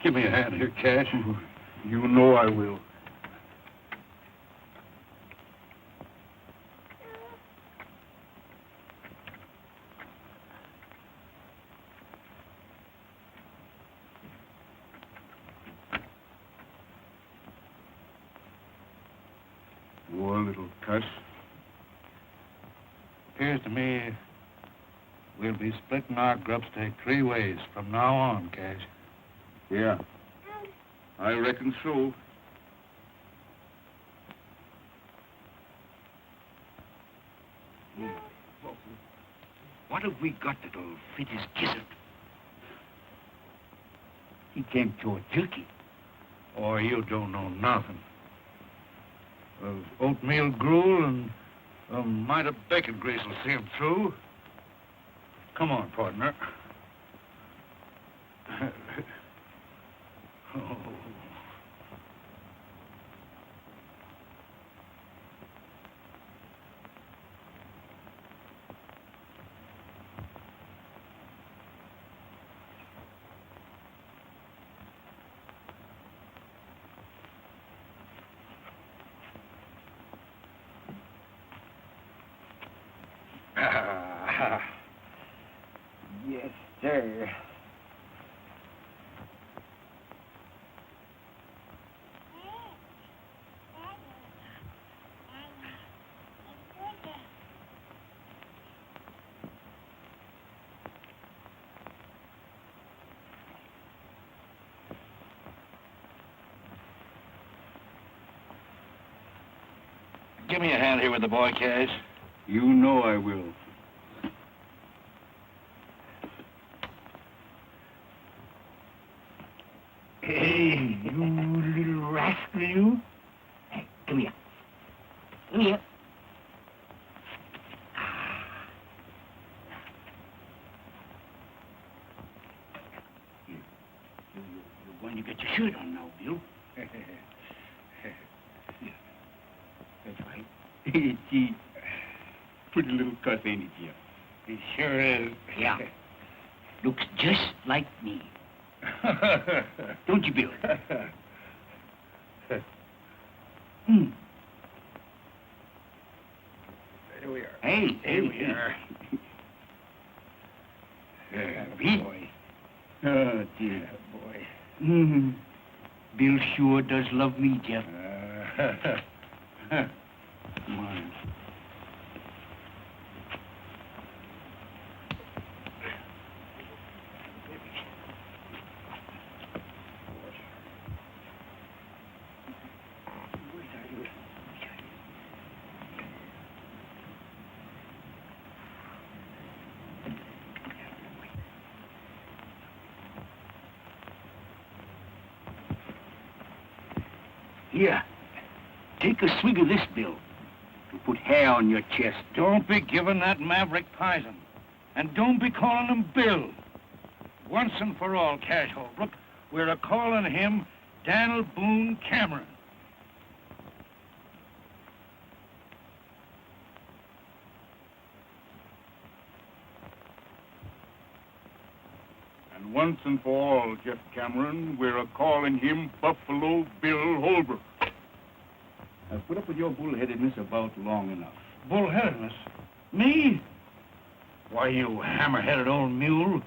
Give me a hand here, Cash. You know I will. Poor little cuss. Appears to me we'll be splitting our grub stake 3 ways from now on, Cash. Yeah, I reckon so. What have we got that'll fit his gizzard? He can't chew a turkey. Or you don't know nothing. Oatmeal gruel and a mite of bacon grease will see him through. Come on, partner. Oh. Yes, sir. Give me a hand here with the boy, Cash. You know I will. Hey, you little rascal, you. Hey, come here. Come here. You're going to get your shirt on now, Bill. That's right. Gee, pretty little cuss, ain't it, Jim? He sure is. Yeah. Looks just like me. Don't you, Bill? Here we are. Hey, Here we are. Boy. Oh, dear. Boy. Bill sure does love me, Jeff. Come on. Here, take a swig of this, Bill, to put hair on your chest. Don't be giving that maverick poison. And don't be calling him Bill. Once and for all, Cash Holbrook, we're a-calling him Daniel Boone Cameron. And once and for all, Jeff Cameron, we're a-calling him Buffalo Bill Holbrook. I've put up with your bullheadedness about long enough. Bullheadedness? Me? Why, you hammer-headed old mule.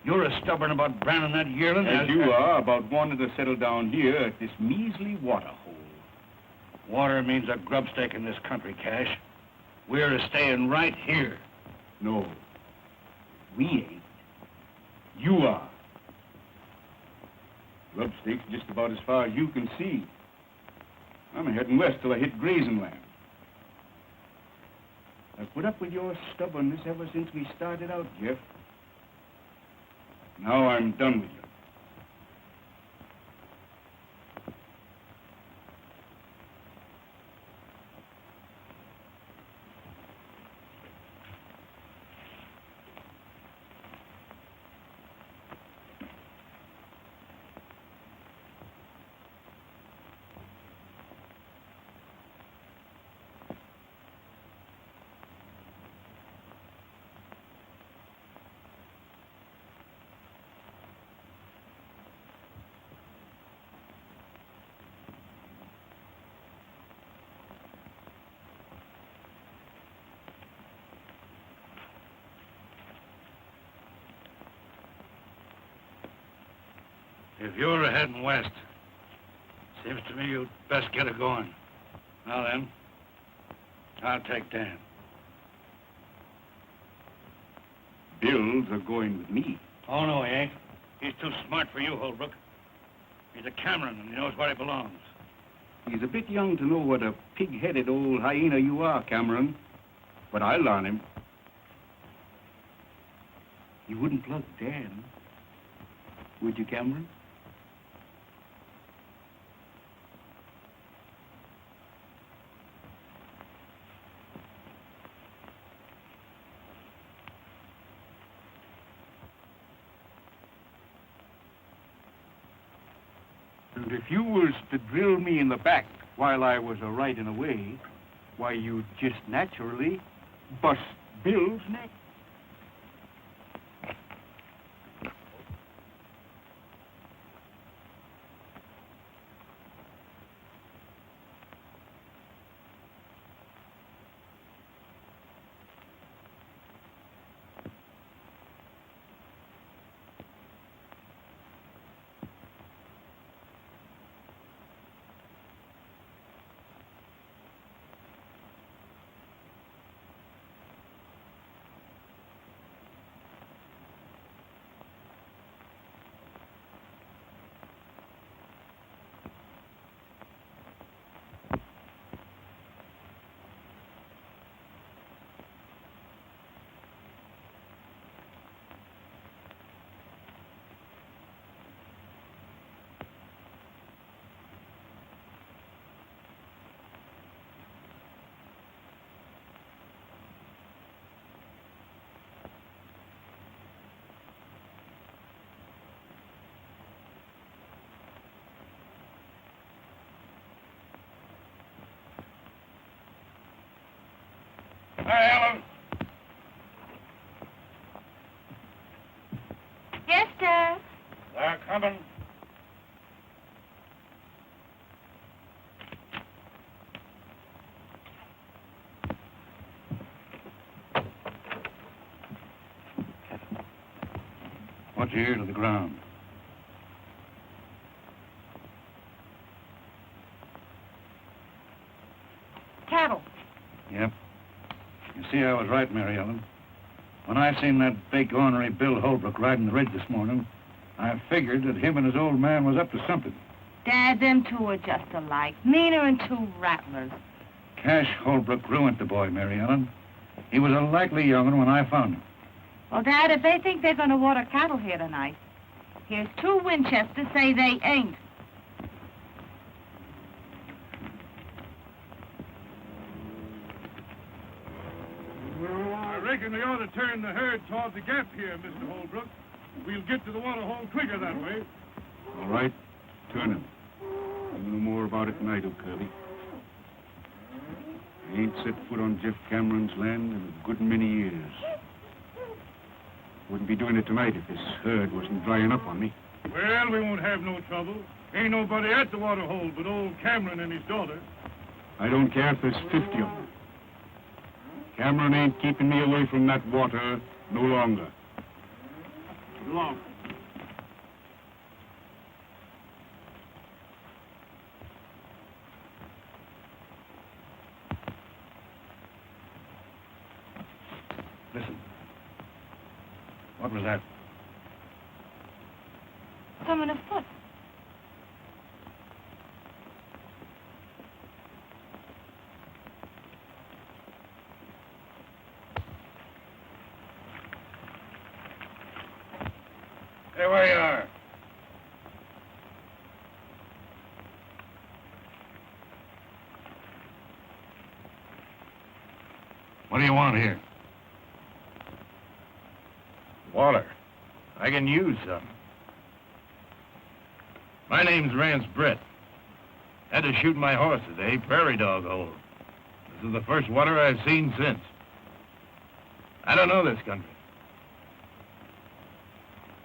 You're as stubborn about branding that yearling As you are about wanting to settle down here at this measly water hole. Water means a grubstake in this country, Cash. We're staying right here. No, we ain't. You are. Grubstake's just about as far as you can see. I'm heading west till I hit grazing land. I've put up with your stubbornness ever since we started out, Jeff. Now I'm done with you. If you're heading west, seems to me you'd best get it going. Now then, I'll take Dan. Bill's are going with me. Oh, no, he ain't. He's too smart for you, Holbrook. He's a Cameron, and he knows where he belongs. He's a bit young to know what a pig-headed old hyena you are, Cameron. But I'll learn him. You wouldn't plug Dan, would you, Cameron? And if you was to drill me in the back while I was a-riding away, why, you'd just naturally bust Bill's neck. Hi, Helen. Yes, sir. They're coming. Watch your ear to the ground. Cattle. Yep. You see, I was right, Mary Ellen. When I seen that big ornery Bill Holbrook riding the ridge this morning, I figured that him and his old man was up to something. Dad, them two are just alike. Meaner than two rattlers. Cash Holbrook ruined the boy, Mary Ellen. He was a likely young'un when I found him. Well, Dad, if they think they're going to water cattle here tonight, here's two Winchesters say they ain't. I reckon we ought to turn the herd toward the gap here, Mr. Holbrook. We'll get to the water hole quicker that way. All right, turn him. You know more about it than I do, Kirby. I ain't set foot on Jeff Cameron's land in a good many years. Wouldn't be doing it tonight if this herd wasn't drying up on me. Well, we won't have no trouble. Ain't nobody at the water hole but old Cameron and his daughter. I don't care if there's 50 of them. Cameron ain't keeping me away from that water no longer. Long. Listen. What was that? Someone afoot. There we are. What do you want here? Water. I can use some. My name's Rance Brett. Had to shoot my horse today, prairie dog hole. This is the first water I've seen since. I don't know this country.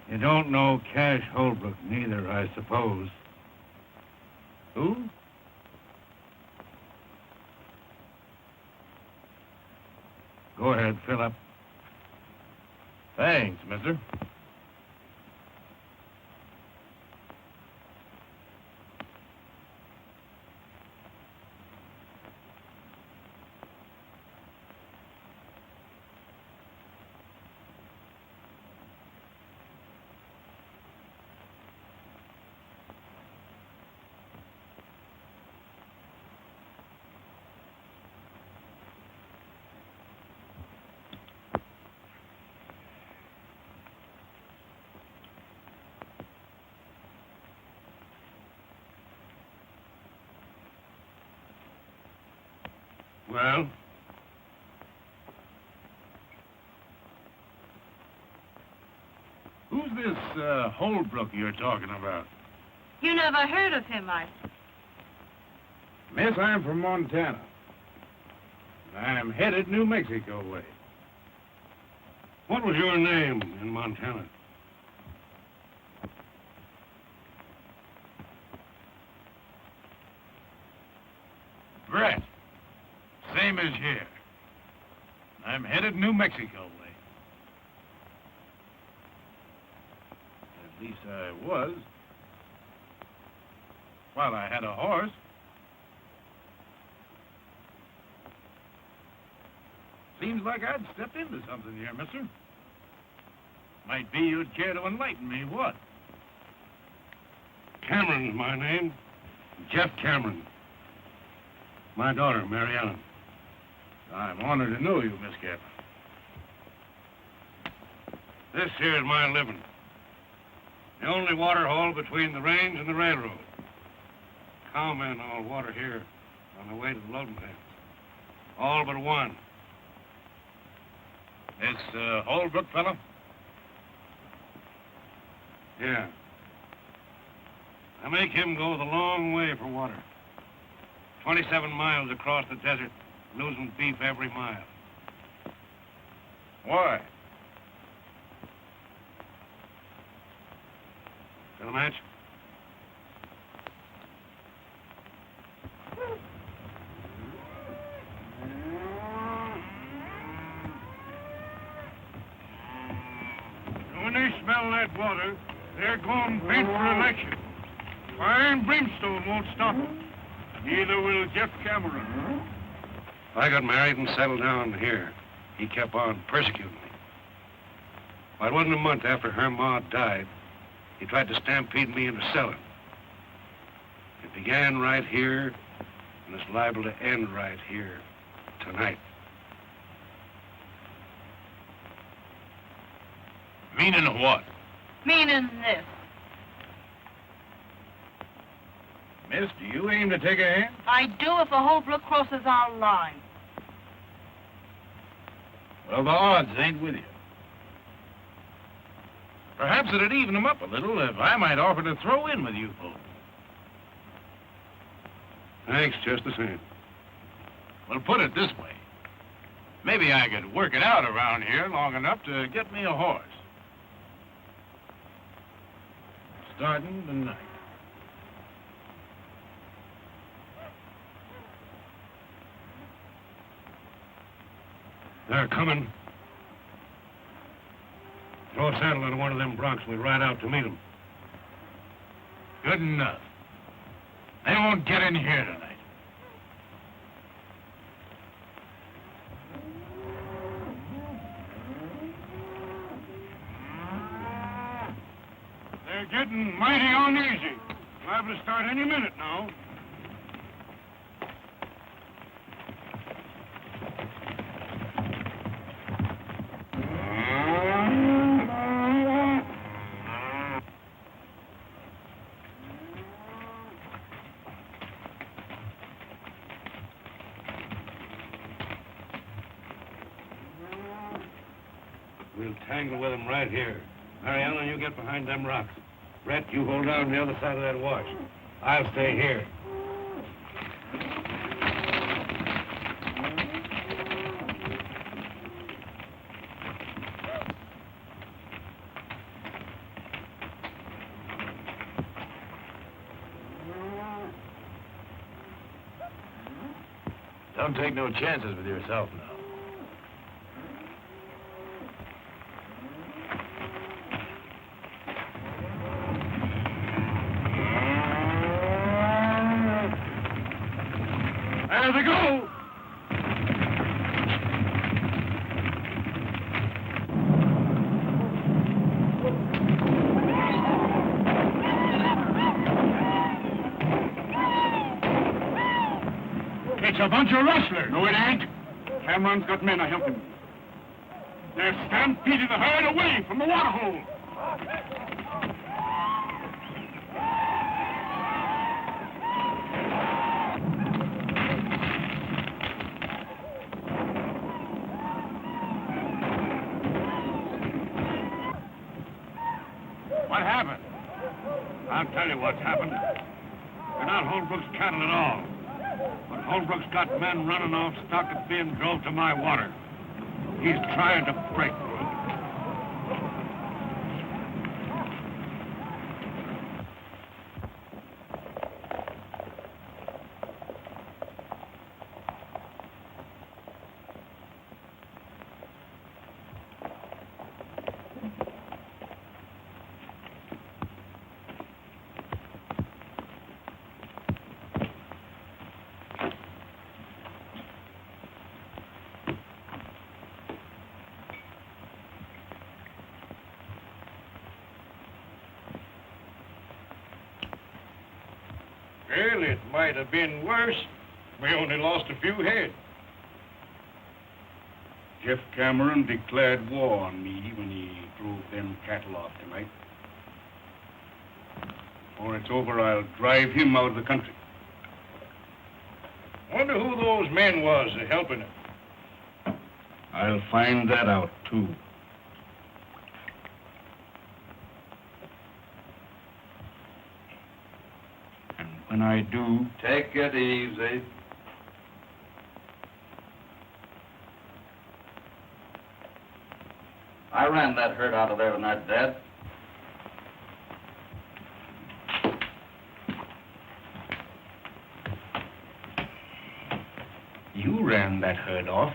You don't know Cash Holbrook neither, I suppose. Who? Go ahead, fill up. Thanks, mister. Well? Who's this Holbrook you're talking about? You never heard of him, I... Miss, I'm from Montana. I'm headed New Mexico way. What was your name in Montana? Brett. Same as here. I'm headed New Mexico way. At least I was. While I had a horse. Seems like I'd stepped into something here, mister. Might be you'd care to enlighten me, what? Cameron's my name. Jeff Cameron. My daughter, Mary Ellen. I'm honored to know you, Miss Cameron. This here is my living. The only water hole between the range and the railroad. Cowmen all water here on the way to the loading pens. All but one. This Holbrook fellow? Yeah. I make him go the long way for water. 27 miles across the desert, losing beef every mile. Why? Got a match? When they smell that water, they're going bent for election. Fire and brimstone won't stop them. Neither will Jeff Cameron. I got married and settled down here. He kept on persecuting me. Well, it wasn't a month after her ma died. He tried to stampede me into selling. It began right here, and it's liable to end right here tonight. Meaning what? Meaning this. Miss, do you aim to take a hand? I do if a Holbrook crosses our line. Well, the odds ain't with you. Perhaps it'd even them up a little if I might offer to throw in with you folks. Thanks, just the same. Well, put it this way. Maybe I could work it out around here long enough to get me a horse. Starting tonight. They're coming. Throw a saddle on one of them broncs and we'll ride out to meet them. Good enough. They won't get in here tonight. They're getting mighty uneasy. Liable to start any minute now. We'll tangle with them right here. Mariana, you get behind them rocks. Brett, you hold down the other side of that wash. I'll stay here. Don't take no chances with yourself now. There they go! It's a bunch of rustlers. No, it ain't. Cameron's got men to help him. They're stampeding the herd away from the water hole. What happened? I'll tell you what's happened. They're not Holbrook's cattle at all. But Holbrook's got men running off stock that's being drove to my water. He's trying to break me. Well, it might have been worse. We only lost a few head. Jeff Cameron declared war on me when he drove them cattle off tonight. Before it's over, I'll drive him out of the country. Wonder who those men was helping him. I'll find that out, too. And when I do... Take it easy. I ran that herd out of there tonight, Dad. You ran that herd off.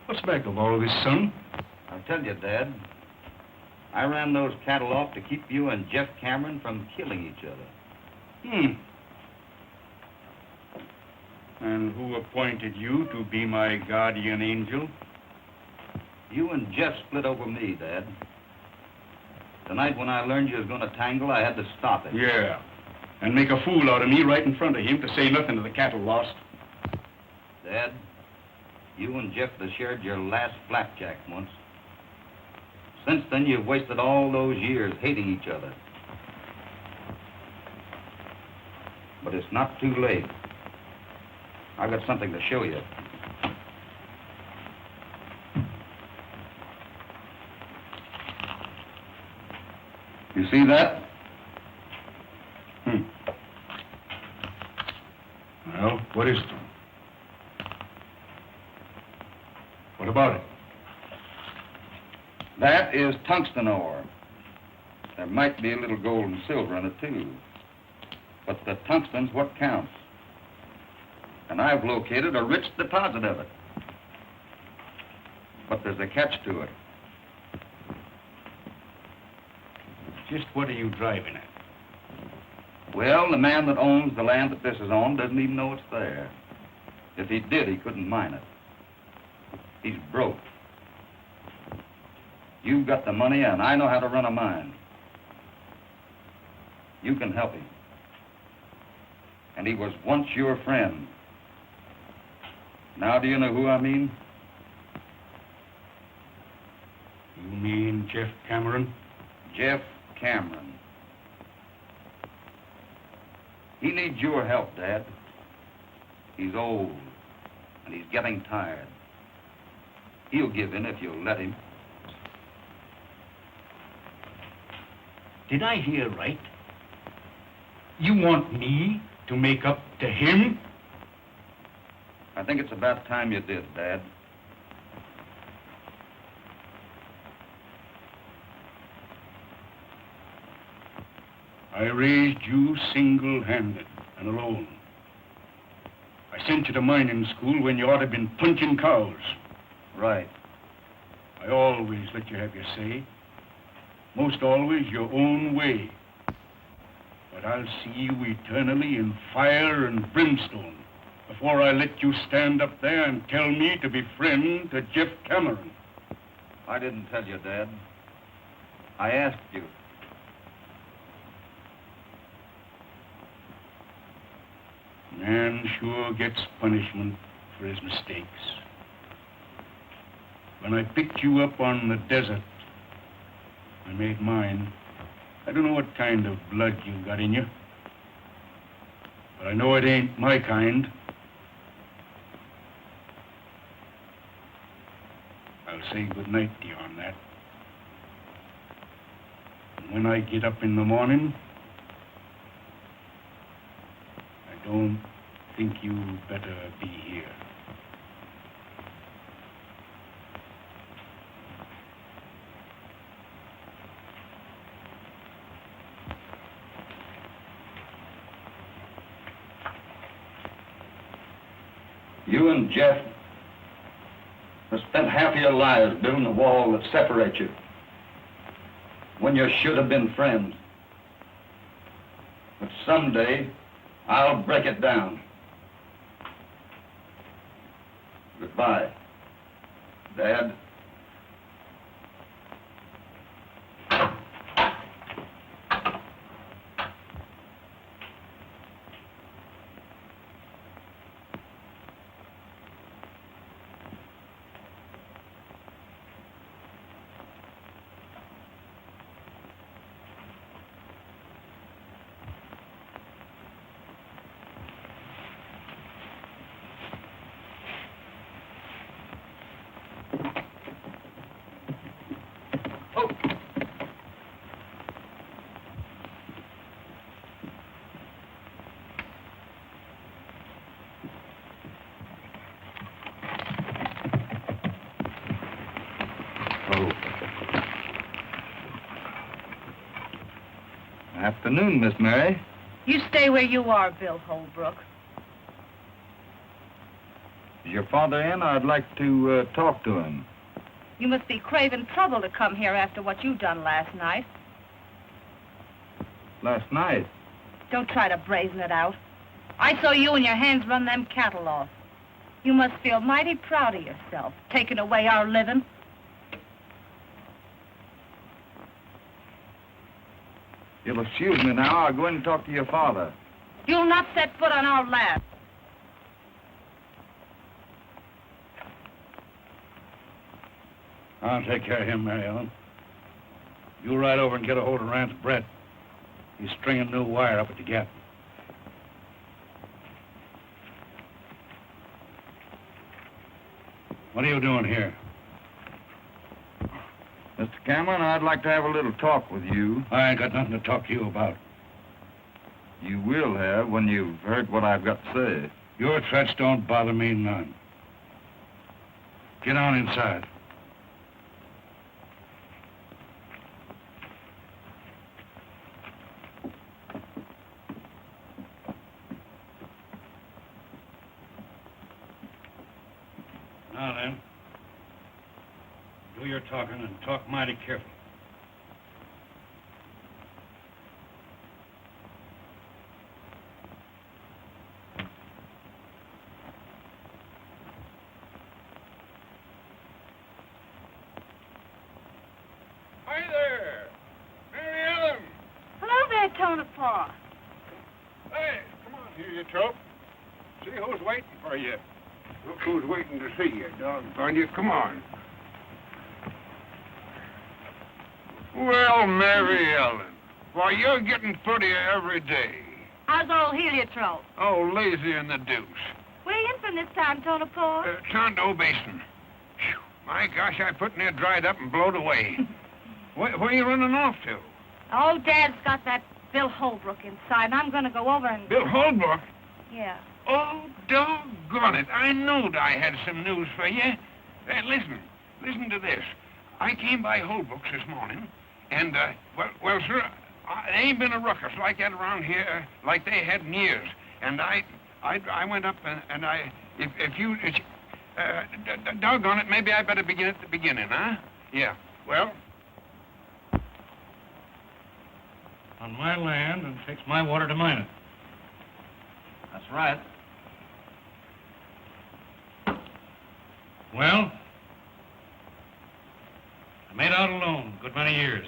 What's back of all this, son? I'll tell you, Dad. I ran those cattle off to keep you and Jeff Cameron from killing each other. And who appointed you to be my guardian angel? You and Jeff split over me, Dad. Tonight when I learned you was going to tangle, I had to stop it. Yeah. And make a fool out of me right in front of him, to say nothing of the cattle lost. Dad, you and Jeff have shared your last blackjack once. Since then, you've wasted all those years hating each other. But it's not too late. I've got something to show you. You see that? Well, what is it? What about it? That is tungsten ore. There might be a little gold and silver in it, too. But the tungsten's what counts. And I've located a rich deposit of it. But there's a catch to it. Just what are you driving at? Well, the man that owns the land that this is on doesn't even know it's there. If he did, he couldn't mine it. He's broke. You've got the money, and I know how to run a mine. You can help him. And he was once your friend. Now do you know who I mean? You mean Jeff Cameron? Jeff Cameron. He needs your help, Dad. He's old, and he's getting tired. He'll give in if you'll let him. Did I hear right? You want me to make up to him? I think it's about time you did, Dad. I raised you single-handed and alone. I sent you to mining school when you ought to have been punching cows. Right. I always let you have your say. Most always your own way. But I'll see you eternally in fire and brimstone before I let you stand up there and tell me to be friend to Jeff Cameron. I didn't tell you, Dad. I asked you. Man sure gets punishment for his mistakes. When I picked you up on the desert, I made mine. I don't know what kind of blood you got in you, but I know it ain't my kind. I'll say goodnight to you on that. And when I get up in the morning, I don't think you better be here. You and Jeff have spent half of your lives building a wall that separates you when you should have been friends. But someday, I'll break it down. Goodbye, Dad. Afternoon, Miss Mary. You stay where you are, Bill Holbrook. Is your father in? I'd like to talk to him. You must be craving trouble to come here after what you done last night. Last night? Don't try to brazen it out. I saw you and your hands run them cattle off. You must feel mighty proud of yourself, taking away our living. You'll excuse me now. I'll go in and talk to your father. You'll not set foot on our land. I'll take care of him, Mary Ellen. You ride over and get a hold of Rance Brett. He's stringing new wire up at the gap. What are you doing here? Mr. Cameron, I'd like to have a little talk with you. I ain't got nothing to talk to you about. You will have when you've heard what I've got to say. Your threats don't bother me none. Get on inside. and talk mighty careful. Hi there! Mary Ellen! Hello there, Tonopah. Hey, come on here, you trope. See who's waiting for you. Look who's waiting to see you, doggone you. Come on. Well, Mary Ellen, why, you're getting prettier every day. How's old heliotrope? Oh, lazy in the deuce. Where you in from this time, Tonopah? Tondo Basin. Phew, my gosh, I put near dried up and blowed away. Where you running off to? Oh, Dad's got that Bill Holbrook inside, and I'm going to go over and... Bill Holbrook? Yeah. Oh, doggone it. I knowed I had some news for you. Listen to this. I came by Holbrook's this morning, and, well, sir, there ain't been a ruckus like that around here like they had in years. And I went up and doggone it, maybe I better begin at the beginning, huh? Yeah. Well? On my land, and takes my water to mine it. That's right. Well, I made out alone a good many years.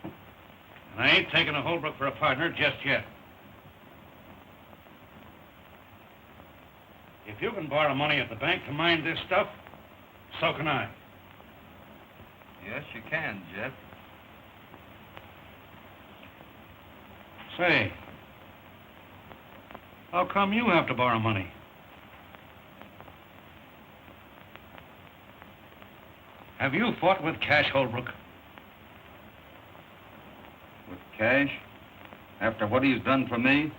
And I ain't taking a Holbrook for a partner just yet. If you can borrow money at the bank to mine this stuff, so can I. Yes, you can, Jeff. Say, how come you have to borrow money? Have you fought with Cash Holbrook? With Cash? After what he's done for me?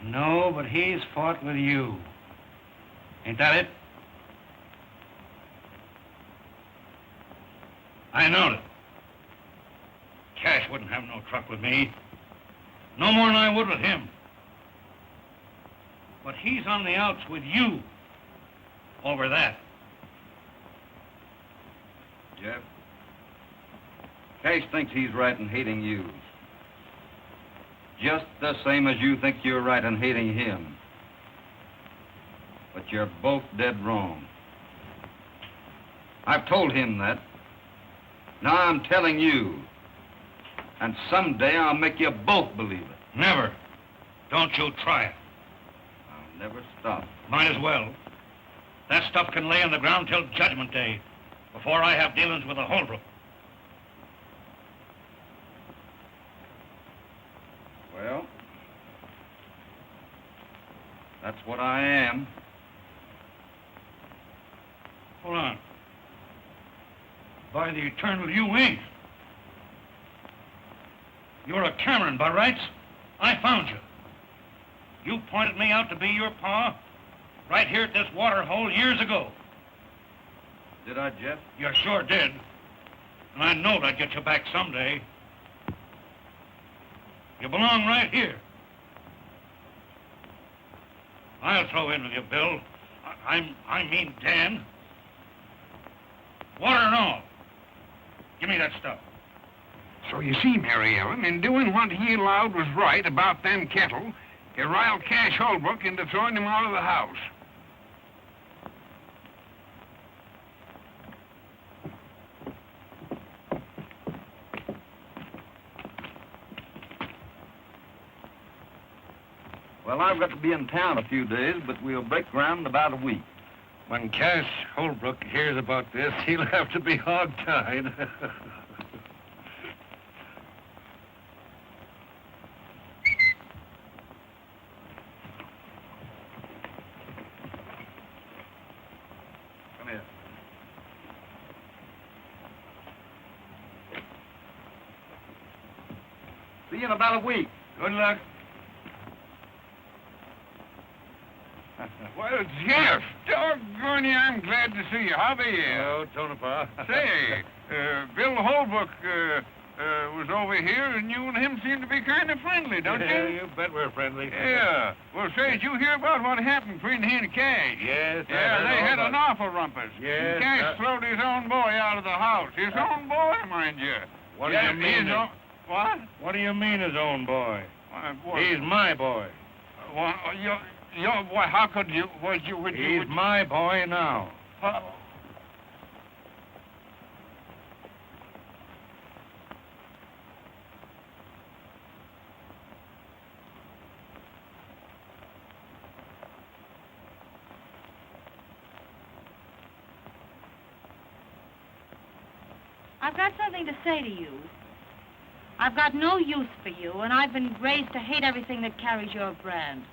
No, but he's fought with you. Ain't that it? I knowed it. Cash wouldn't have no truck with me. No more than I would with him. But he's on the outs with you over that. Jeff, Cash thinks he's right in hating you. Just the same as you think you're right in hating him. But you're both dead wrong. I've told him that. Now I'm telling you. And someday I'll make you both believe it. Never. Don't you try it. I'll never stop. Might as well. That stuff can lay on the ground till Judgment Day, before I have dealings with the Holbrook. Well, that's what I am. Hold on. By the eternal, you ain't. You're a Cameron, by rights. I found you. You pointed me out to be your pa right here at this water hole years ago. Did I, Jeff? You sure did. And I knowed I'd get you back someday. You belong right here. I'll throw in with you, Bill. I mean Dan. Water and all. Give me that stuff. So you see, Mary Ellen, in doing what he allowed was right about them cattle, he riled Cash Holbrook into throwing him out of the house. Well, I've got to be in town a few days, but we'll break ground in about a week. When Cash Holbrook hears about this, he'll have to be hog-tied. Come here. See you in about a week. Good luck. Well, Jeff, doggone you, I'm glad to see you. How be you? Oh, Tonopah. Say, Bill Holbrook, was over here, and you and him seem to be kind of friendly, don't you? You bet we're friendly. Yeah. Well, say, did you hear about what happened between he and Cash? Yes, I Yeah, heard they all had about an awful rumpus. Yes, Cash throwed his own boy out of the house. His own boy, mind you. What do you mean? What? What do you mean his own boy? What? He's my boy. Well, your boy, how could you, He's my boy now. I've got something to say to you. I've got no use for you, and I've been raised to hate everything that carries your brand.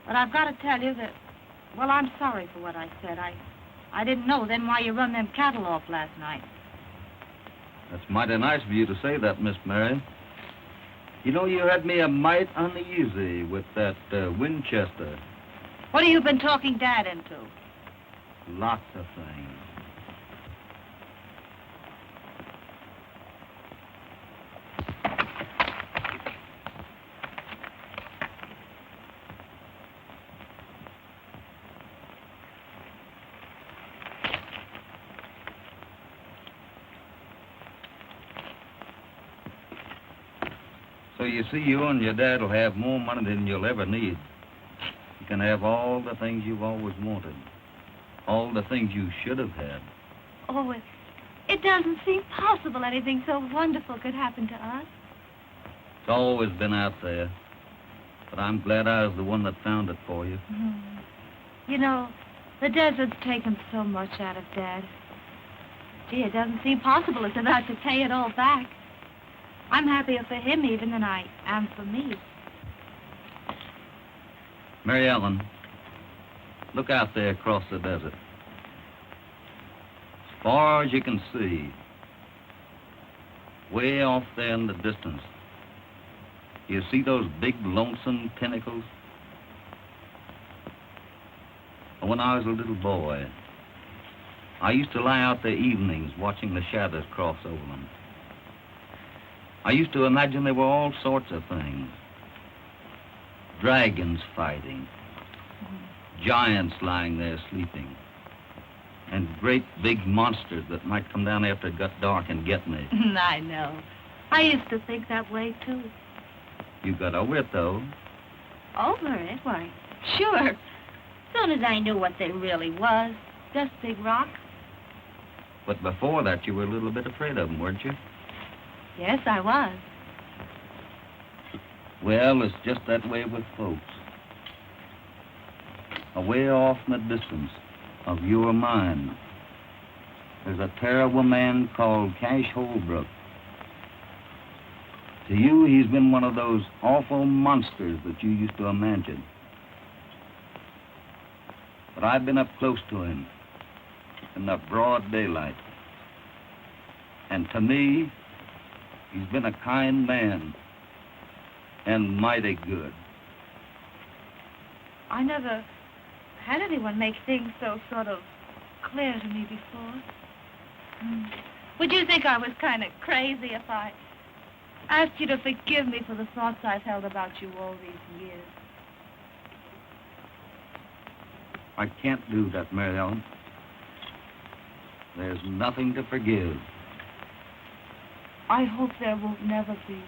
But I've got to tell you that, well, I'm sorry for what I said. I didn't know then why you run them cattle off last night. That's mighty nice of you to say that, Miss Mary. You know, you had me a mite uneasy with that Winchester. What have you been talking Dad into? Lots of things. So you see, you and your dad will have more money than you'll ever need. You can have all the things you've always wanted. All the things you should have had. Oh, it doesn't seem possible anything so wonderful could happen to us. It's always been out there. But I'm glad I was the one that found it for you. You know, the desert's taken so much out of Dad. Gee, it doesn't seem possible it's about to pay it all back. I'm happier for him even than I am for me. Mary Ellen, look out there across the desert. As far as you can see, way off there in the distance, you see those big lonesome pinnacles? When I was a little boy, I used to lie out there evenings watching the shadows cross over them. I used to imagine there were all sorts of things. Dragons fighting, giants lying there sleeping, and great big monsters that might come down after it got dark and get me. I know. I used to think that way, too. You got over it, though. Over it? Why, sure. Soon as I knew what they really was. Just big rocks. But before that, you were a little bit afraid of them, weren't you? Yes, I was. Well, it's just that way with folks. Away off in the distance of your mind, there's a terrible man called Cash Holbrook. To you, he's been one of those awful monsters that you used to imagine. But I've been up close to him in the broad daylight. And to me, he's been a kind man and mighty good. I never had anyone make things so sort of clear to me before. Would you think I was kind of crazy if I asked you to forgive me for the thoughts I've held about you all these years? I can't do that, Mary Ellen. There's nothing to forgive. I hope there won't never be.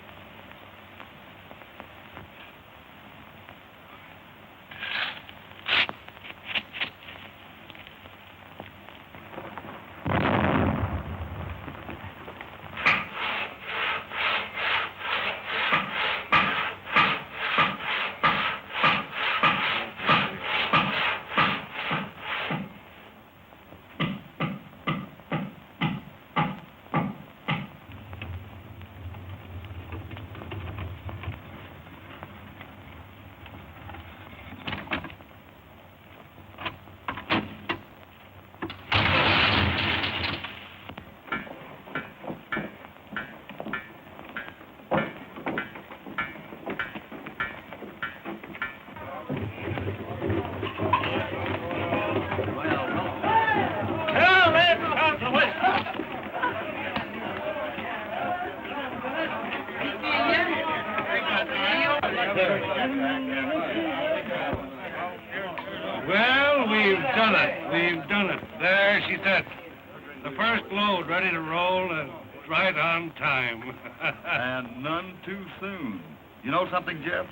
Well, we've done it. We've done it. There she sits. The first load ready to roll and right on time. And none too soon. You know something, Jeff?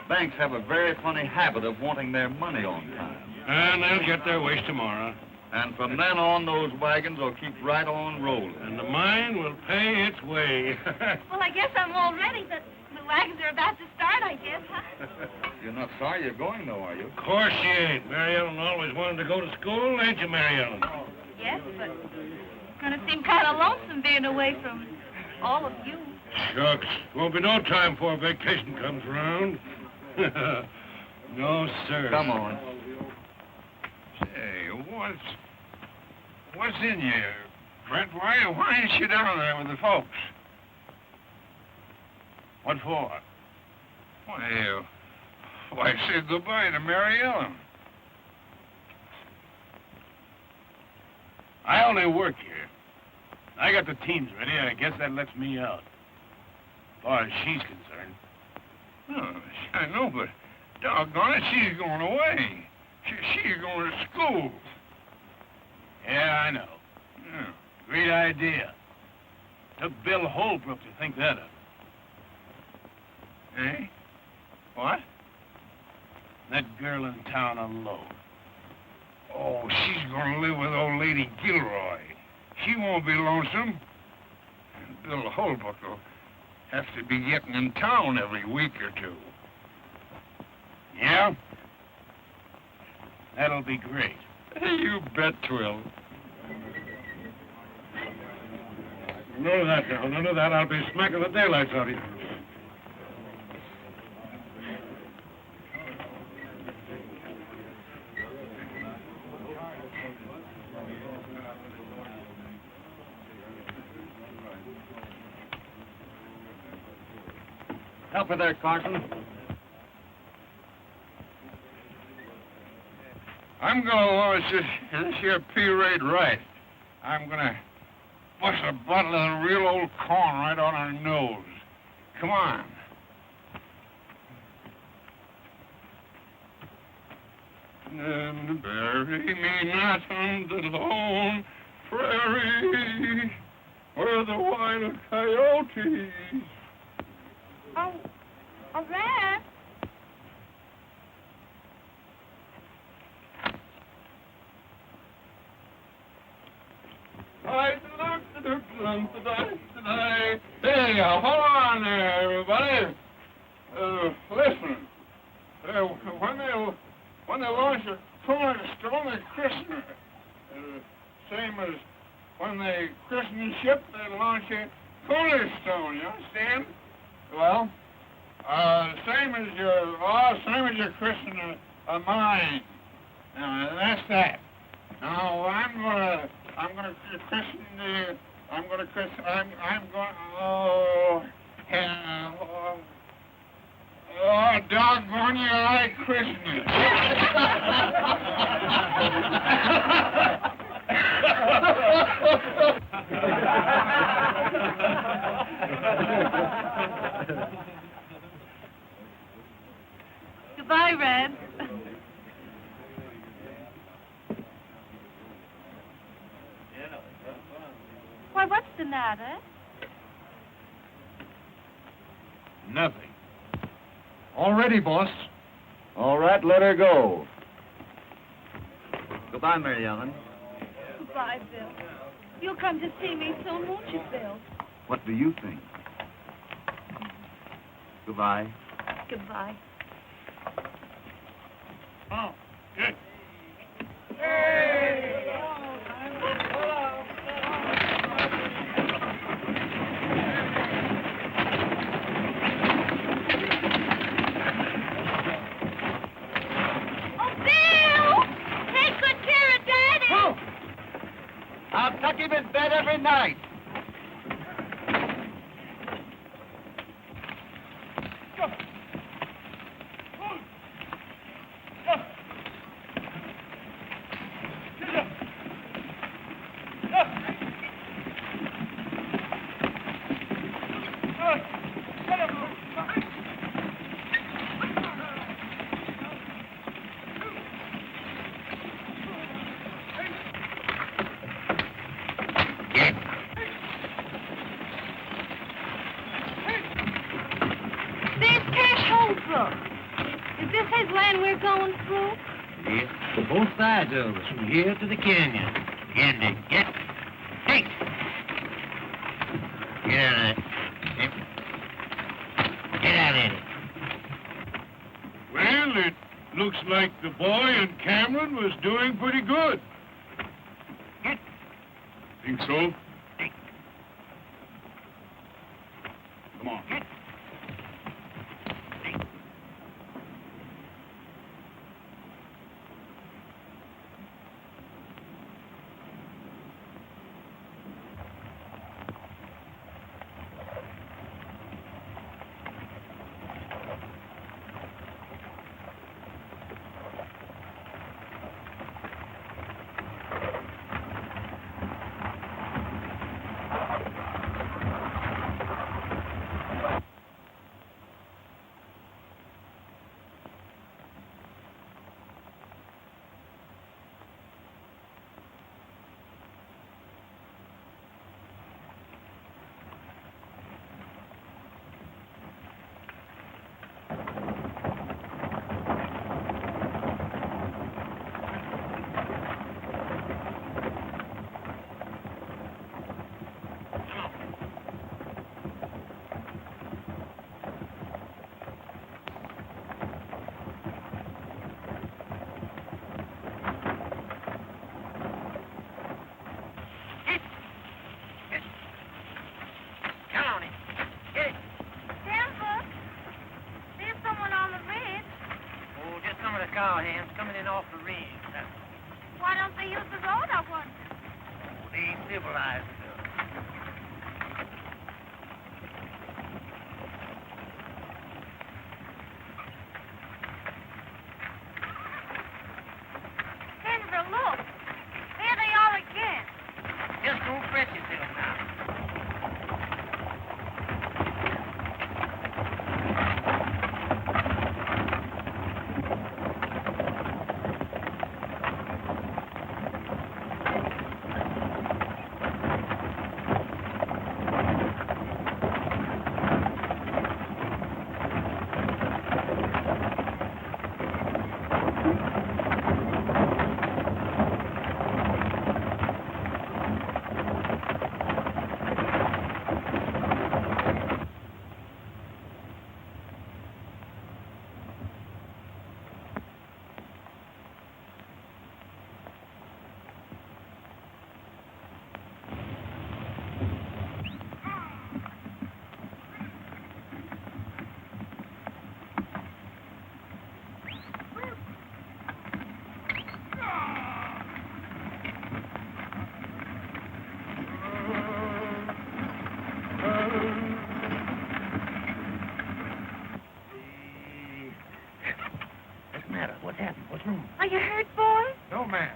Banks have a very funny habit of wanting their money on time. And they'll get their wish tomorrow. And from then on, those wagons will keep right on rolling. And the mine will pay its way. Well, I guess I'm all ready. The wagons are about to start, I guess, huh? You're not sorry you're going, though, are you? Of course she ain't. Mary Ellen always wanted to go to school, ain't you, Mary Ellen? Yes, but it's going to seem kind of lonesome being away from all of you. Shucks. Won't be no time before vacation comes around. No, sir. Come on. Say, what's in you, Brent? Why is you down there with the folks? What for? Why, say goodbye to Mary Ellen. I only work here. I got the teams ready. I guess that lets me out. As far as she's concerned. Oh, I know, but doggone it, she's going away. She's going to school. Yeah, I know. Yeah. Great idea. Took Bill Holbrook to think that up. Eh? What? That girl in town alone. Oh, she's going to live with old Lady Gilroy. She won't be lonesome. And Bill Holbrook will have to be getting in town every week or two. Yeah? That'll be great. You bet, Twill. None of that, now. None of that. I'll be smacking the daylights out of you. Help her there, Carson. I'm going to launch this here P-rate right. I'm going to bust a bottle of the real old corn right on her nose. Come on. And bury me not on the lone prairie where the wild coyotes. Oh, all right. Hey, hold on there, everybody. Listen. When they launch a cornerstone, they christen it. Same as when they christen a ship, they launch a cornerstone. You understand? Well, same as your christening a mine. That's that. Now I'm gonna christen the. Oh, doggone you, I christen it. Goodbye, Red. Why, what's the matter? Nothing. All ready, boss. All right, let her go. Goodbye, Mary Ellen. Goodbye, Bill. You'll come to see me soon, won't you, Bill? What do you think? Goodbye. Goodbye. Oh, good. I'll tuck him in bed every night. this land we're going through? Yeah, both sides of us, from here to the canyon. Candy, get. Hey! Get out of it. Get out of it. Well, it looks like the boy and Cameron was doing pretty good. Think so? Come on. Cowhands coming in off the ridge. Why don't they use the road, I wonder? Oh, they ain't civilized enough. Denver, look. There they are again. Just don't fret yourself now. What's happened? What's wrong? Are you hurt, boy? No, ma'am.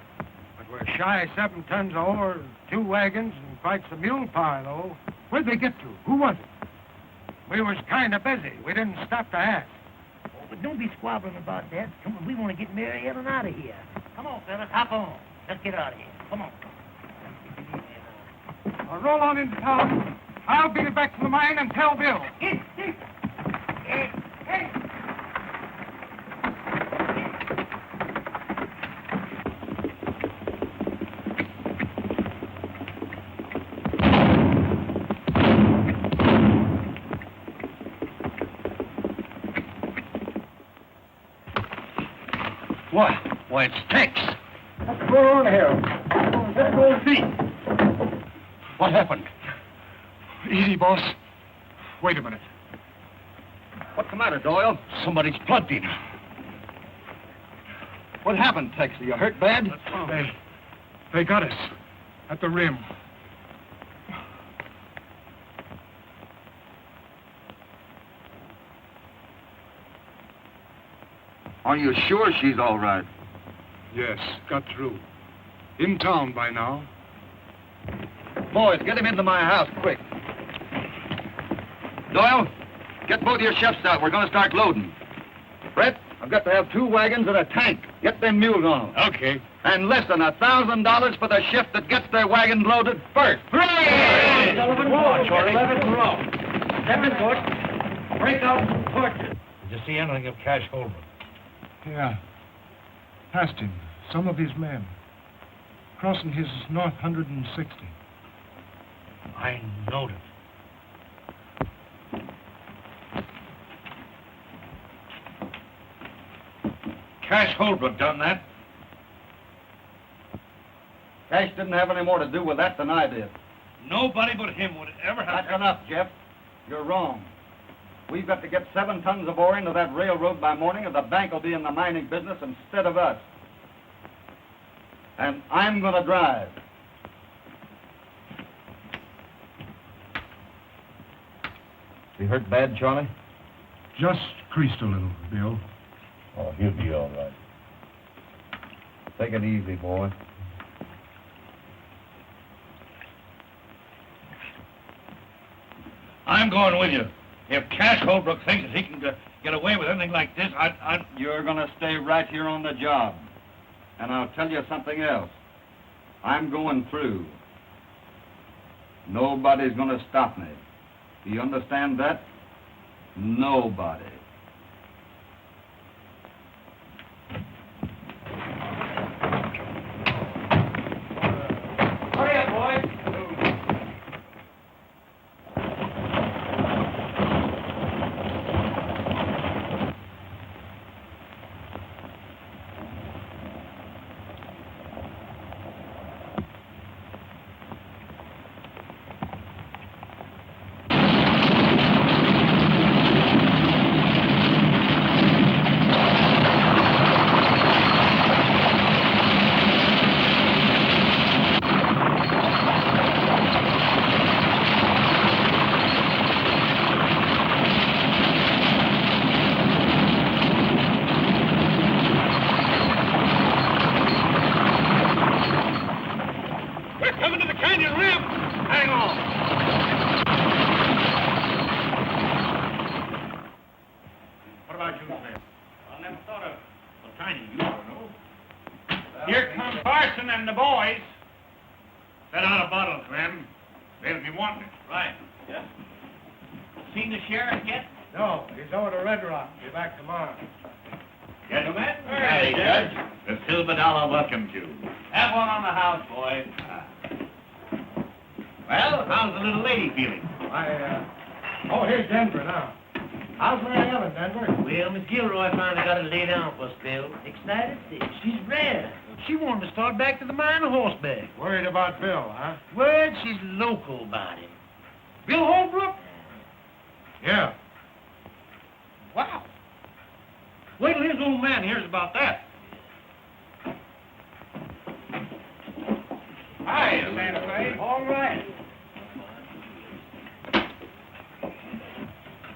But we're shy of 7 tons of ore, 2 wagons, and quite some mule power, though. Where'd they get to? Who was it? We was kind of busy. We didn't stop to ask. Oh, but don't be squabbling about that. Come on, we want to get Mary Ellen out of here. Come on, fellas, hop on. Let's get out of here. Come on. Now, roll on into town. I'll get it back to the mine and tell Bill. Hey. Why, it's Tex. What's going on here? Let's go see. What happened? Easy, boss. Wait a minute. What's the matter, Doyle? Somebody's plugged him. What happened, Tex? Are you hurt bad? They got us at the rim. Are you sure she's all right? Yes, got through. In town by now. Boys, get him into my house, quick. Doyle, get both your chefs out. We're going to start loading. Brett, I've got to have 2 wagons and a tank. Get them mules on. Okay. And listen, $1,000 for the shift that gets their wagons loaded first. Hey! Sullivan, watch, 11 row. Step in, Butch. Break out some torches. Did you see anything of Cash Holman? Yeah. Past him. Some of his men. Crossing his north 160. I knowed it. Cash Holbrook done that. Cash didn't have any more to do with that than I did. Nobody but him would ever have... That's enough, Jeff. You're wrong. We've got to get 7 tons of ore into that railroad by morning, or the bank will be in the mining business instead of us. And I'm going to drive. You hurt bad, Charlie? Just creased a little, Bill. Oh, he'll be all right. Take it easy, boy. I'm going with you. If Cash Holbrook thinks that he can get away with anything like this, You're going to stay right here on the job. And I'll tell you something else. I'm going through. Nobody's going to stop me. Do you understand that? Nobody. Hurry up, boys. Here come Parson and the boys. Set out a bottle, Clem. They'll be wanting it. Right. Yeah. Seen the sheriff yet? No, he's over to Red Rock. Be back tomorrow. Gentlemen. Howdy, Judge. The silver dollar welcomes you. Have one on the house, boy. Well, how's the little lady feeling? Oh, here's Denver now. How's Mary Ellen, Denver? Well, Miss Gilroy finally got her laid down for a spell. Excited? She's red. She wanted to start back to the mine on horseback. Worried about Bill, huh? Word, she's local about him. Bill Holbrook? Yeah. Wow. Wait till his old man hears about that. Hi, Santa Fe. All right.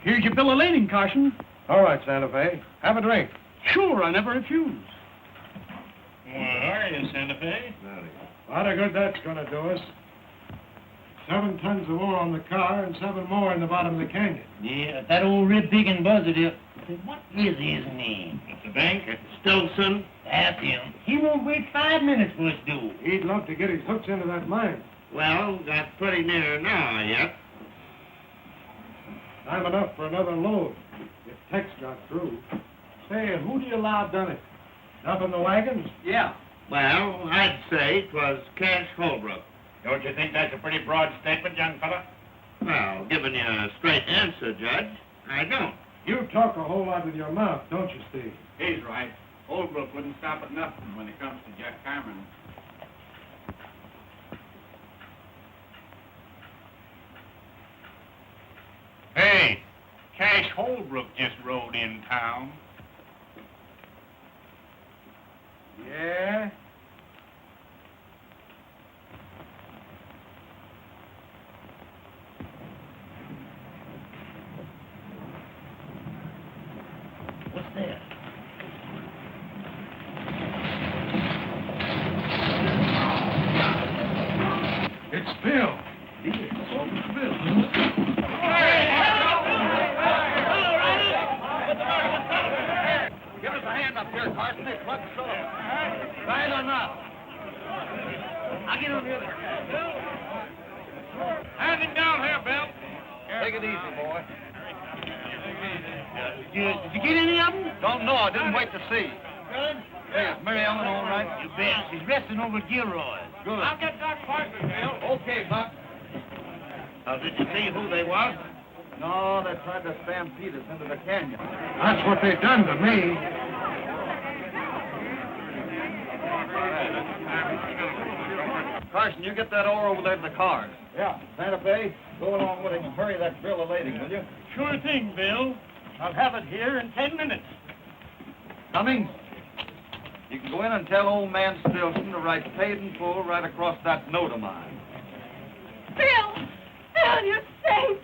Here's your bill of lading, Carson. All right, Santa Fe. Have a drink. Sure, I never refuse. Well, are you, Santa Fe? A lot of good that's going to do us. 7 tons of ore on the car and 7 more in the bottom of the canyon. Yeah, that old rib pig and buzzard here. What is his name? At the bank? Stolson. That's him. He won't wait 5 minutes for his due. He'd love to get his hooks into that mine. Well, that's pretty near now yet. Time enough for another load, if Tex got through. Say, who do you allow done it? Up in the wagons? Yeah. Well, I'd say 'twas Cash Holbrook. Don't you think that's a pretty broad statement, young fella? Well, giving you a straight answer, Judge, I don't. You talk a whole lot with your mouth, don't you, Steve? He's right. Holbrook wouldn't stop at nothing when it comes to Jack Cameron. Hey, Cash Holbrook just rode in town. Yeah? What's that? It's Bill. Give us a hand up here, Carson. This truck's so. Right or not? I'll get on the other. Hand him down here, Bill. Take it easy, boy. Did you get any of them? Don't know. I didn't wait to see. Good. Hey, is Mary Ellen all right? You bet. She's resting over at Gilroy's. Good. I'll get Doc Parker, Bill. Okay, Buck. Did you see who they was? No, they tried to stampede us into the canyon. That's what they done to me. Carson, you get that oar over there to the cars. Yeah. Santa Fe, go along with him and hurry that drill a lading, will you? Sure thing, Bill. I'll have it here in 10 minutes. Cummings, you can go in and tell old man Stilson to write paid in full right across that note of mine. Bill! Bill, you're safe!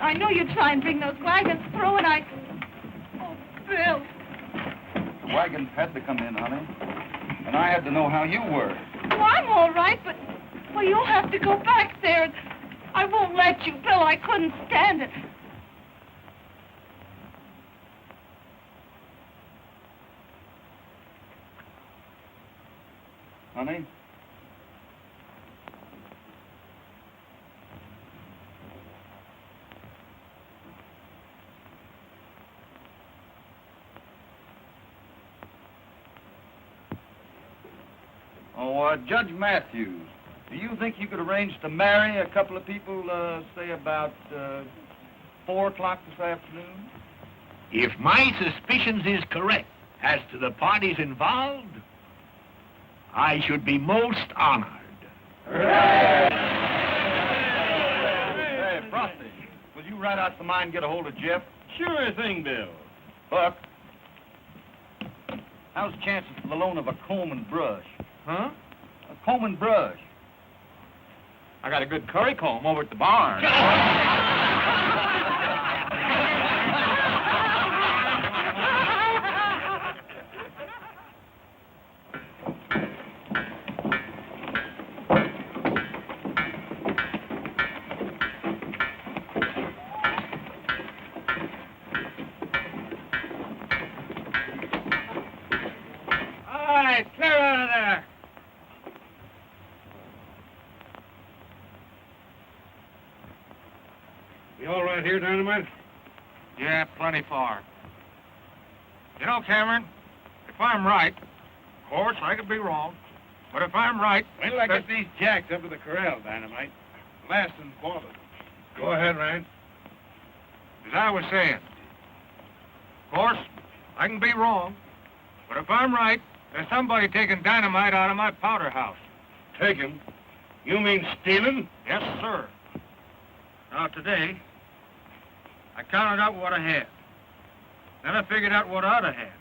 I know you'd try and bring those wagons through, and I... Oh, Bill. The wagons had to come in, honey. And I had to know how you were. Oh, I'm all right, but... Well, you'll have to go back there, and I won't let you, Bill. I couldn't stand it. Honey? Oh, Judge Matthews, do you think you could arrange to marry a couple of people, say about 4 o'clock this afternoon? If my suspicions is correct as to the parties involved, I should be most honored. Hey, Frosty, will you ride out the mine and get a hold of Jeff? Sure thing, Bill. Buck, how's the chances for the loan of a comb and brush? Huh? A comb and brush. I got a good curry comb over at the barn. All right, clear out of there. You all right here, Dynamite? Yeah, plenty far. You know, Cameron, if I'm right, of course, I could be wrong, but if I'm right... Wait till I get these jacks up to the corral, Dynamite. Last and foremost. Go ahead, Ryan. As I was saying, of course, I can be wrong, but if I'm right, there's somebody taking dynamite out of my powder house. Taken? You mean stealing? Yes, sir. Now, today, I counted out what I had. Then I figured out what I ought to have.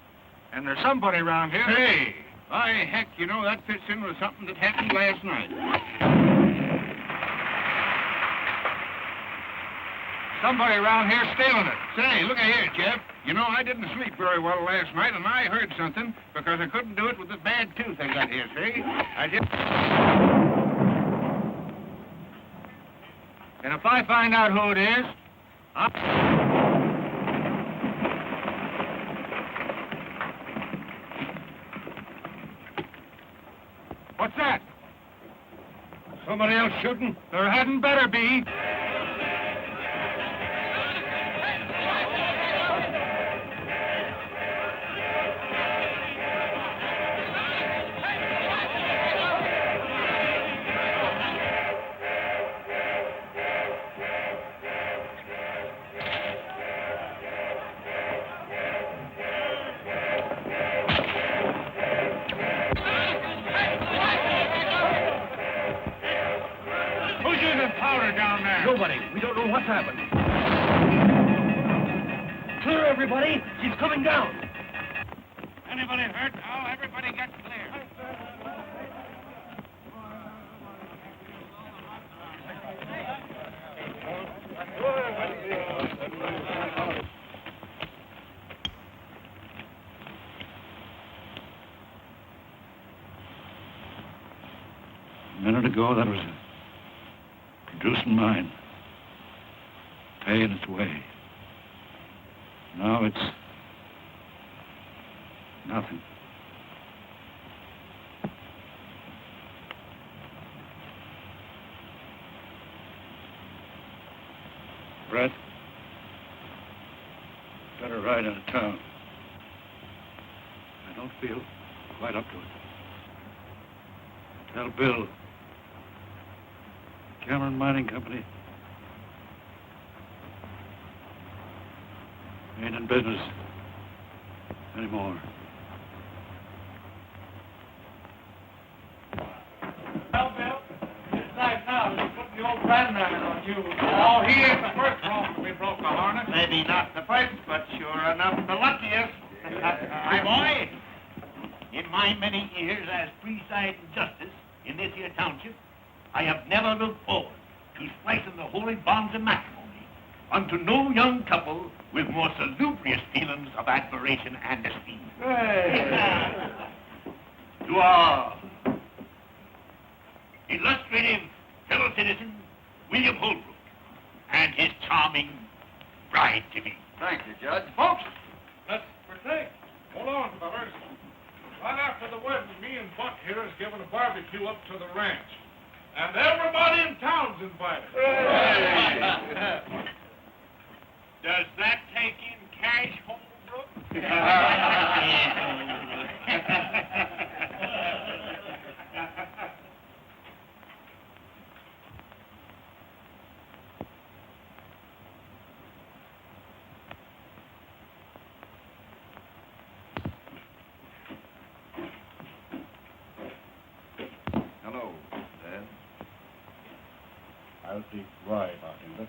And there's somebody around here... Hey, by heck, you know, that fits in with something that happened last night. Somebody around here stealing it. Say, look here, Jeff. You know, I didn't sleep very well last night, and I heard something because I couldn't do it with the bad tooth I got here, see? I just... And if I find out who it is, What's that? Somebody else shooting? There hadn't better be. Who's using powder down there? Nobody. We don't know what's happened. Clear, everybody. She's coming down. Anybody hurt? No, everybody get clear. A minute ago, that was a producing mine, paying its way. Now it's nothing. Brett, got a ride into town. I don't feel quite up to it. Tell Bill. Cameron Mining Company ain't in business anymore. Well, Bill, it's nice now. Just put the old grandmother on you. Oh, he ain't the first rope we broke a harness. Maybe not the first, but sure enough the luckiest. Hi, boy. In my many years as presiding justice in this here township, I have never looked forward to splicing the holy bonds of matrimony unto no young couple with more salubrious feelings of admiration and esteem. Hey. To our illustrative fellow citizen, William Holbrook, and his charming bride-to-be. Thank you, Judge. Folks, let's partake. Hold on, fellas. Right after the wedding, me and Buck here is giving a barbecue up to the ranch. And everybody in town's invited. Hey. Does that take in cash, Holbrook? Hello, Dad. I'll take rye, bartender.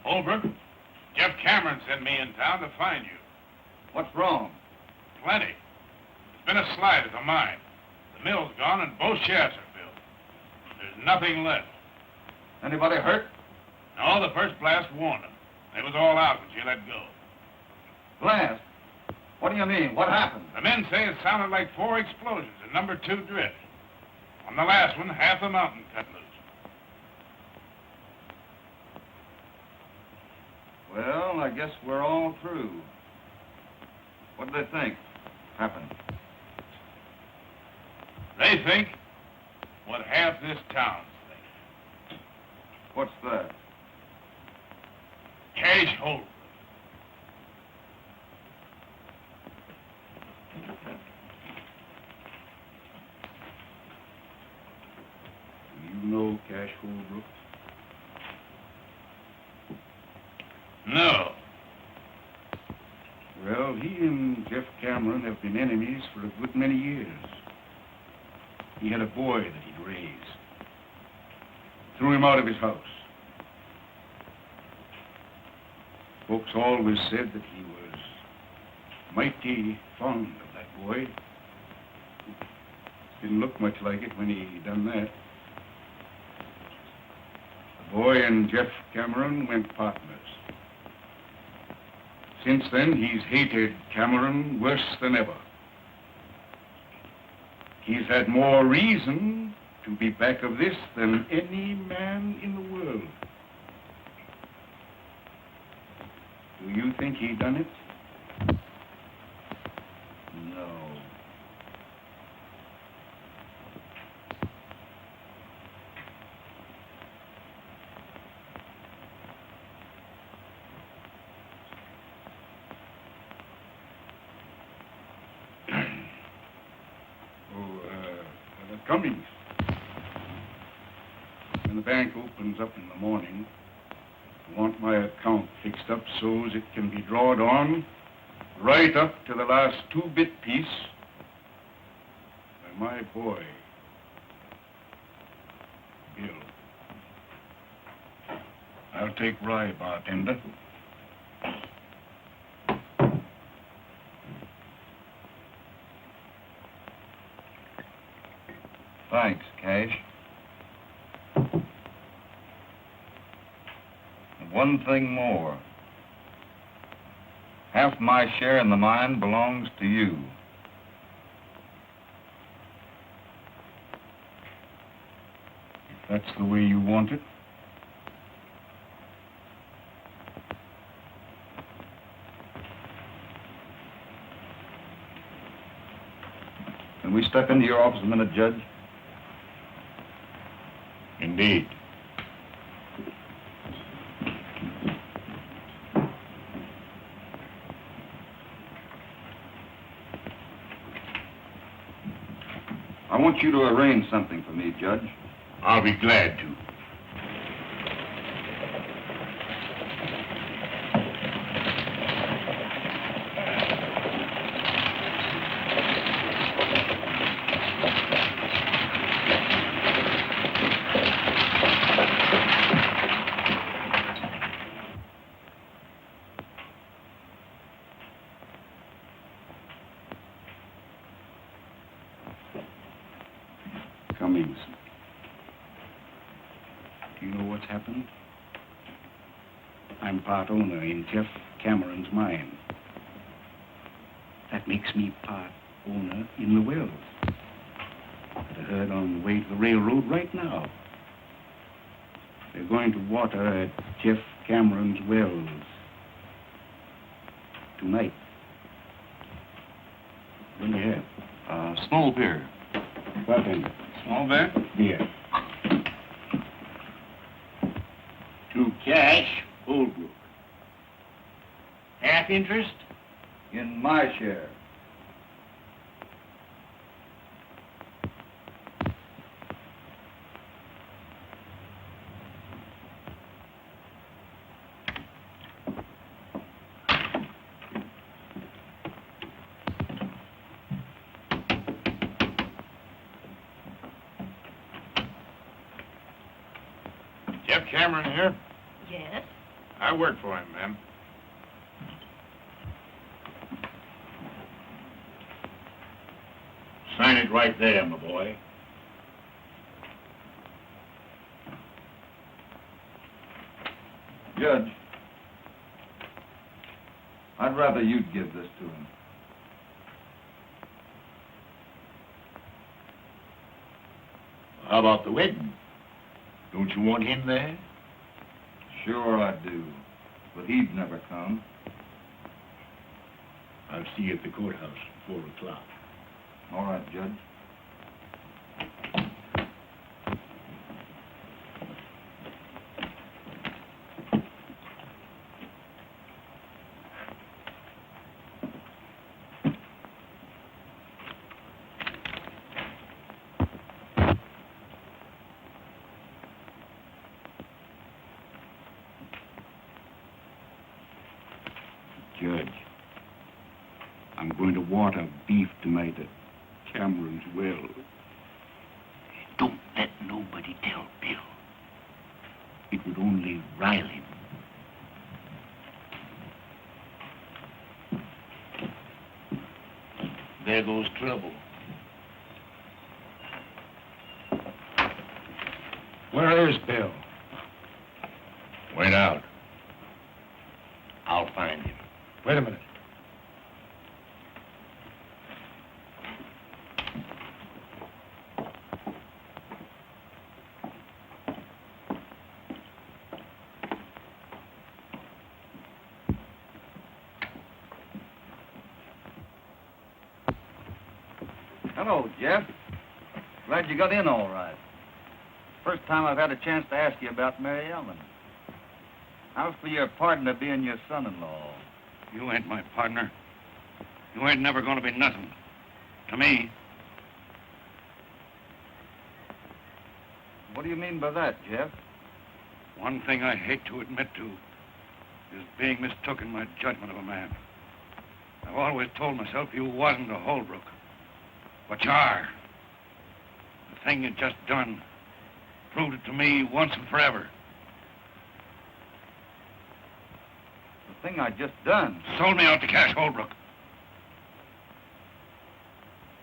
Holbrook, Jeff Cameron sent me in town to find you. What's wrong? Plenty. There's been a slide at the mine. The mill's gone and both shafts are filled. There's nothing left. Anybody hurt? No, the first blast warned them. They was all out when she let go. Blast? What do you mean? What happened? The men say it sounded like 4 explosions in number 2 drift. On the last one, half the mountain cut loose. Well, I guess we're all through. What do they think happened? They think what half this town's thinking. What's that? Cash Holbrook. You know Cash Holbrook? No. Well, he and Jeff Cameron have been enemies for a good many years. He had a boy that he'd raised. Threw him out of his house. Folks always said that he was mighty fond of that boy. Didn't look much like it when he done that. The boy and Jeff Cameron went partners. Since then, he's hated Cameron worse than ever. He's had more reason to be back of this than any man in the world. Do you think he done it? No. Cummings. When the bank opens up in the morning, I want my account fixed up so as it can be drawed on right up to the last 2-bit piece by my boy, Bill. I'll take rye, bartender. Thanks, Cash. And one thing more. Half my share in the mine belongs to you. If that's the way you want it. Can we step into your office a minute, Judge? Indeed. I want you to arrange something for me, Judge. I'll be glad to. Come in. Do you know what's happened? I'm part owner in Jeff Cameron's mine. That makes me part owner in the wells. Got a herd on the way to the railroad right now. They're going to water at Jeff Cameron's wells tonight. What do you have? Small beer. Bartender. Small beer? Beer. To cash, Holbrook. Half interest? In my share. Jeff Cameron here? Yes? I work for him, ma'am. Sign it right there, my boy. Judge, I'd rather you'd give this to him. How about the wedding? Don't you want him there? Sure I do, but he'd never come. I'll see you at the courthouse at 4 o'clock. All right, Judge. Judge, I'm going to water beef tonight at Cameron's well. Don't let nobody tell Bill. It would only rile him. There goes trouble. Where is Bill? Went out. I'll find him. Wait a minute. Hello, Jeff. Glad you got in all right. First time I've had a chance to ask you about Mary Ellen. How's for your partner being your son-in-law? You ain't my partner. You ain't never going to be nothing. To me. What do you mean by that, Jeff? One thing I hate to admit to is being mistook in my judgment of a man. I've always told myself you wasn't a Holbrook. But you are. The thing you just done proved it to me once and forever. The thing I just done? Sold me out to Cash Holbrook.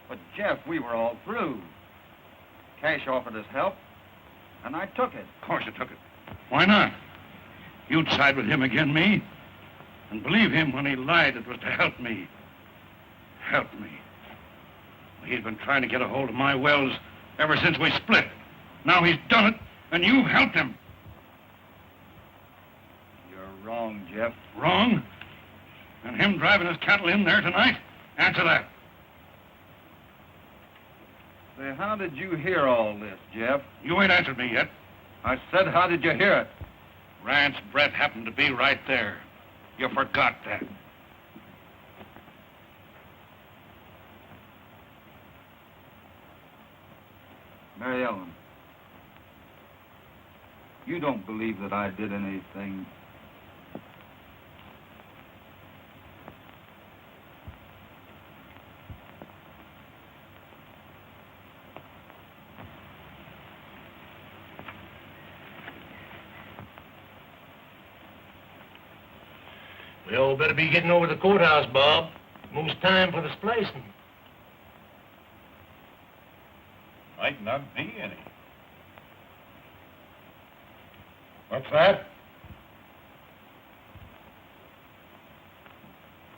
But, Jeff, we were all through. Cash offered us help, and I took it. Of course you took it. Why not? You'd side with him again me. And believe him when he lied, it was to help me. Help me. He's been trying to get a hold of my wells ever since we split. Now he's done it, and you've helped him. You're wrong, Jeff. Wrong? And him driving his cattle in there tonight? Answer that. Say, how did you hear all this, Jeff? You ain't answered me yet. I said, how did you hear it? Rance Brett happened to be right there. You forgot that. Mary Ellen, you don't believe that I did anything. We all better be getting over to the courthouse, Bob. Most time for the splicing. Might not be any. What's that?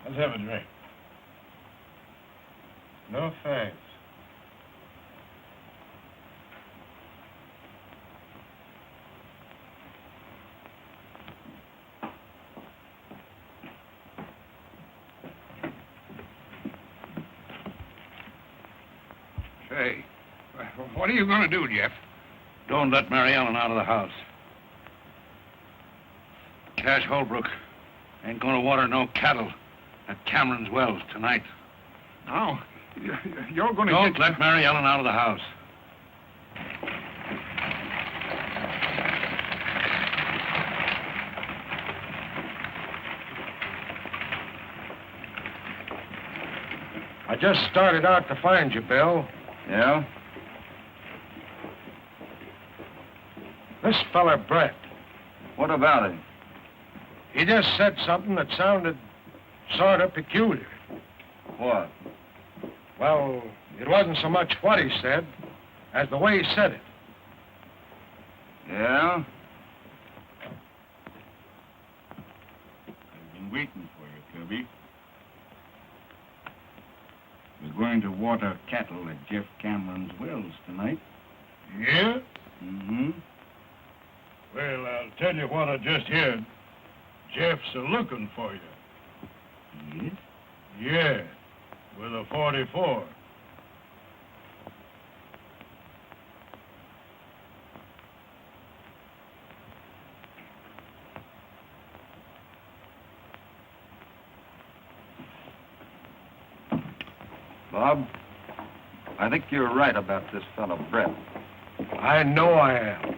Let's have a drink. No thanks. Say, what are you going to do, Jeff? Don't let Mary Ellen out of the house. Cash Holbrook ain't going to water no cattle at Cameron's wells tonight. No, you're going to Don't let Mary Ellen out of the house. I just started out to find you, Bill. Yeah? This fella, Brett, What about him? he just said something that sounded sort of peculiar. What? Well, it wasn't so much what he said as the way he said it. Yeah? I've been waiting for you, Kirby. We're going to water cattle at Jeff Cameron's wells tonight. Yeah? Mm-hmm. Well, I'll tell you what I just heard. Jeff's a-looking for you. Yes? Yeah, with a 44. Bob, I think you're right about this fellow, Brett. I know I am.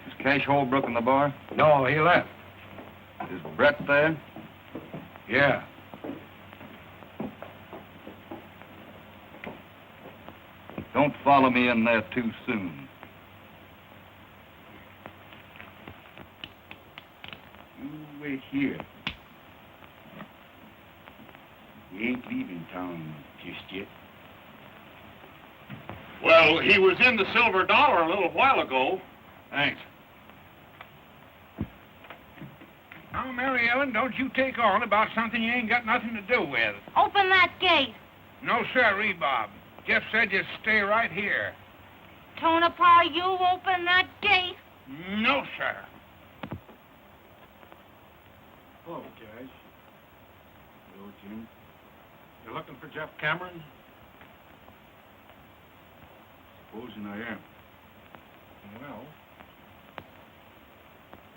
Is Cash Holbrook in the bar? No, he left. Is Brett there? Yeah. Don't follow me in there too soon. You wait here. We ain't leaving town just yet. Well, he was in the Silver Dollar a little while ago. Thanks. Now, Mary Ellen, don't you take on about something you ain't got nothing to do with. Open that gate. No, sir, Bob. Jeff said you stay right here. Tonopah, you open that gate. No, sir. Hello, Judge. Hello, Jim. You're looking for Jeff Cameron? Supposing I am. Well,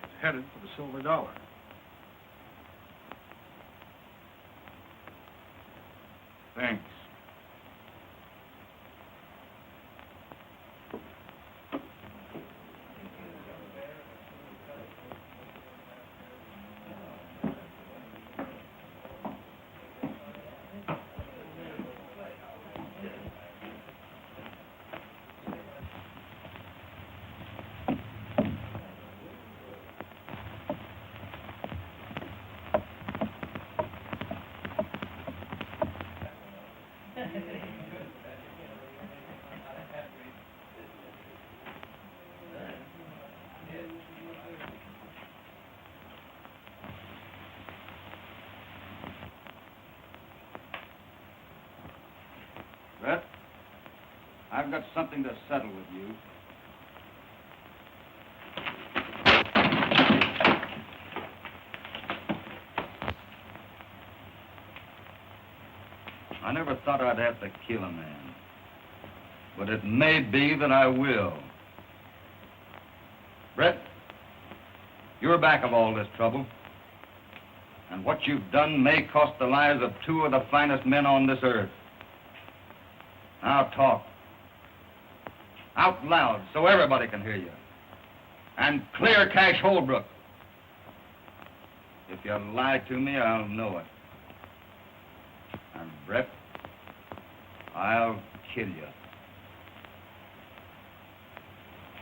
he's headed for the Silver Dollar. Thanks. I've got something to settle with you. I never thought I'd have to kill a man. But it may be that I will. Brett, you're back of all this trouble. And what you've done may cost the lives of two of the finest men on this earth. Now talk. Out loud so everybody can hear you. And clear Cash Holbrook. If you lie to me, I'll know it. And Brett, I'll kill you.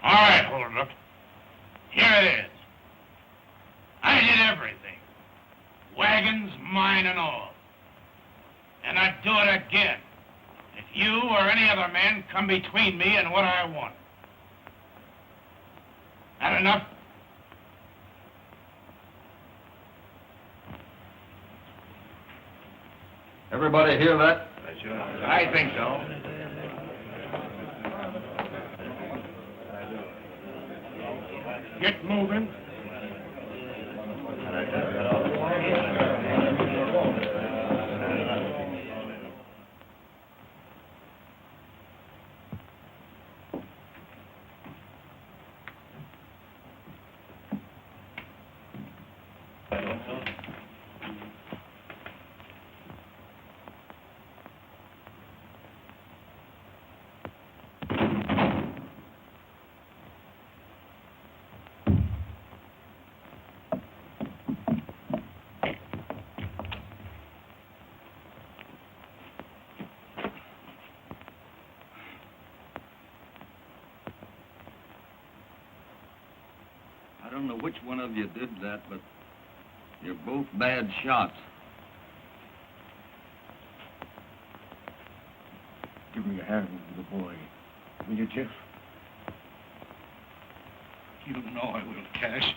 All right, Holbrook. Here it is. I did everything. Wagons, mine and all. And I'd do it again if you or any other man come between me and what I want. That enough? Everybody hear that? I think so. Get moving. I don't know which one of you did that, but you're both bad shots. Give me a hand with the boy. Will you, Jeff? You know I will, Cash.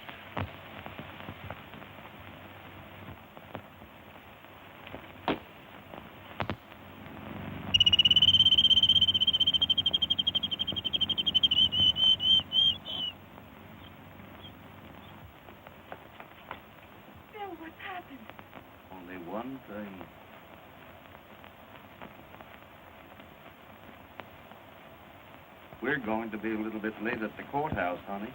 Only one thing. We're going to be a little bit late at the courthouse, honey.